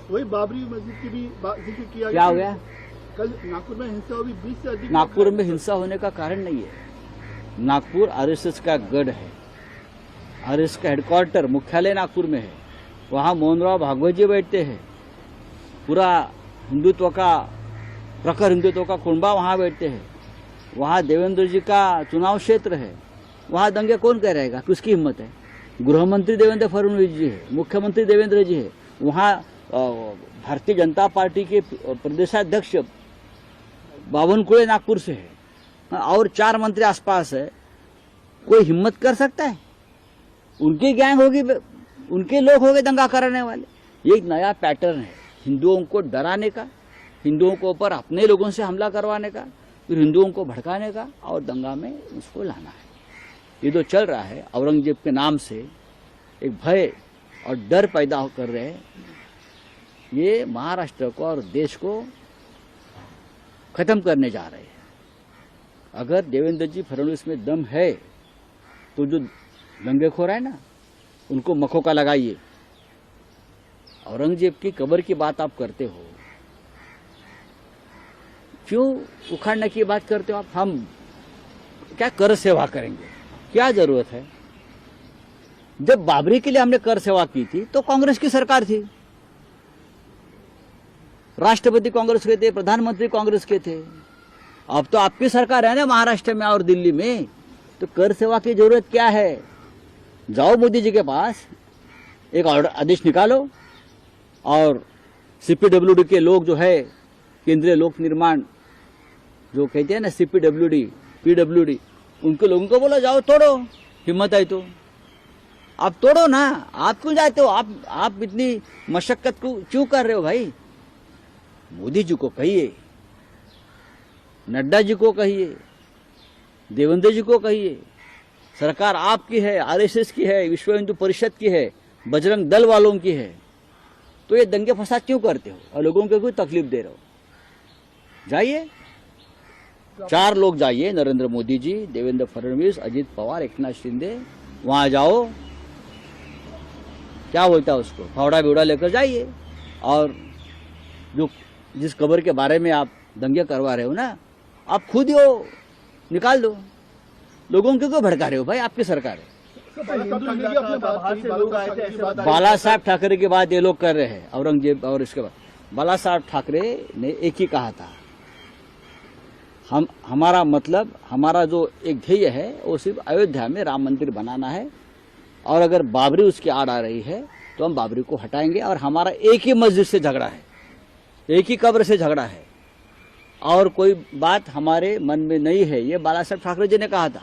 वही बाबरी मस्जिद की भी जिक्र किया। क्या हो गया? कल नागपुर में हिंसा हुई, 20 से अधिक। नागपुर में हिंसा होने का कारण नहीं है। नागपुर आरएसएस का गढ़ है, आरएसएस का हेडक्वार्टर मुख्यालय नागपुर में है। वहाँ मोहनराव भागवत जी बैठते हैं, पूरा हिंदुत्व का प्रखर हिंदुत्व का कुंबा वहाँ बैठते हैं। वहाँ देवेंद्र जी का चुनाव क्षेत्र है, वहाँ दंगे कौन कह रहेगा? किसकी हिम्मत है? गृह मंत्री देवेंद्र फडणवीस जी है, मुख्यमंत्री देवेंद्र जी है, वहाँ भारतीय जनता पार्टी के प्रदेशाध्यक्ष बावनकुळे नागपुर से है और 4 मंत्री आसपास है। कोई हिम्मत कर सकता है? उनकी गैंग होगी, उनके लोग होंगे दंगा कराने वाले। ये एक नया पैटर्न है हिंदुओं को डराने का, हिंदुओं के ऊपर अपने लोगों से हमला करवाने का, फिर हिंदुओं को भड़काने का और दंगा में उसको लाना है। ये जो चल रहा है औरंगजेब के नाम से एक भय और डर पैदा कर रहे हैं, ये महाराष्ट्र को और देश को खत्म करने जा रहे हैं। अगर देवेंद्र जी फडणवीस में दम है तो जो दंगेखोर है ना, उनको मखौका लगाइए। औरंगजेब की कब्र की बात आप करते हो, क्यों उखाड़ने की बात करते हो आप? हम क्या कर सेवा करेंगे? क्या जरूरत है? जब बाबरी के लिए हमने कर सेवा की थी तो कांग्रेस की सरकार थी, राष्ट्रपति कांग्रेस के थे, प्रधानमंत्री कांग्रेस के थे। अब तो आपकी सरकार है ना महाराष्ट्र में और दिल्ली में, तो कर सेवा की जरूरत क्या है? जाओ मोदी जी के पास, एक आदेश निकालो और सीपीडब्ल्यूडी के लोग जो है, केंद्रीय लोक निर्माण जो कहते हैं ना, सीपीडब्ल्यूडी पीडब्ल्यूडी, उनके लोगों को बोलो जाओ तोड़ो, हिम्मत है तो आप तोड़ो ना। आप क्यों जाते हो? आप इतनी मशक्कत को क्यों कर रहे हो भाई? मोदी जी को कहिए, नड्डा जी को कहिए, देवेंद्र जी को कहिए, सरकार आपकी है, आरएसएस की है, विश्व हिंदू परिषद की है, बजरंग दल वालों की है, तो ये दंगे फसाद क्यों करते हो और लोगों को क्यों तकलीफ दे रहे हो? जाइए, 4 लोग जाइए, नरेंद्र मोदी जी, देवेंद्र फडणवीस, अजित पवार, एकनाथ शिंदे, वहां जाओ, क्या बोलता है उसको, फावड़ा बिवड़ा लेकर जाइए और जो जिस कब्र के बारे में आप दंगे करवा रहे हो ना, आप खुद ही हो, निकाल दो। लोगों को क्यों भड़का रहे हो भाई? आपकी सरकार है। बाला साहब ठाकरे की बात ये लोग कर रहे हैं, औरंगजेब और इसके बाद बाला साहब ठाकरे ने एक ही कहा था, हमारा मतलब, हमारा जो एक ध्येय है वो सिर्फ अयोध्या में राम मंदिर बनाना है, और अगर बाबरी उसकी आड़ आ रही है तो हम बाबरी को हटाएंगे। और हमारा एक ही मस्जिद से झगड़ा है, एक ही कब्र से झगड़ा है, और कोई बात हमारे मन में नहीं है। ये बाला साहब ठाकरे जी ने कहा था,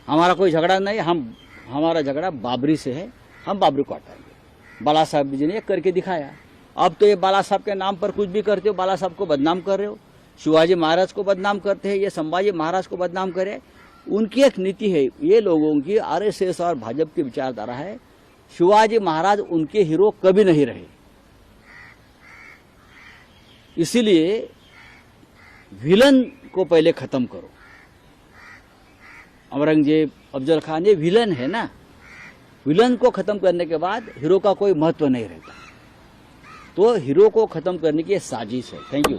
हमारा कोई झगड़ा नहीं, हमारा झगड़ा बाबरी से है, हम बाबरी को हटाएंगे। बाला साहब जी ने करके दिखाया। अब तो ये बाला साहब के नाम पर कुछ भी करते हो, बाला साहब को बदनाम कर रहे हो, शिवाजी महाराज को बदनाम करते हैं, ये संभाजी महाराज को बदनाम करे। उनकी एक नीति है, ये लोगों की आरएसएस और भाजपा की विचारधारा है, शिवाजी महाराज उनके हीरो कभी नहीं रहे। इसीलिए विलन को पहले खत्म करो। औरंगजेब, अफजल खान, ये विलन है ना, विलन को खत्म करने के बाद हीरो का कोई महत्व नहीं रहता। तो हीरो को खत्म करने की साजिश है। Thank you.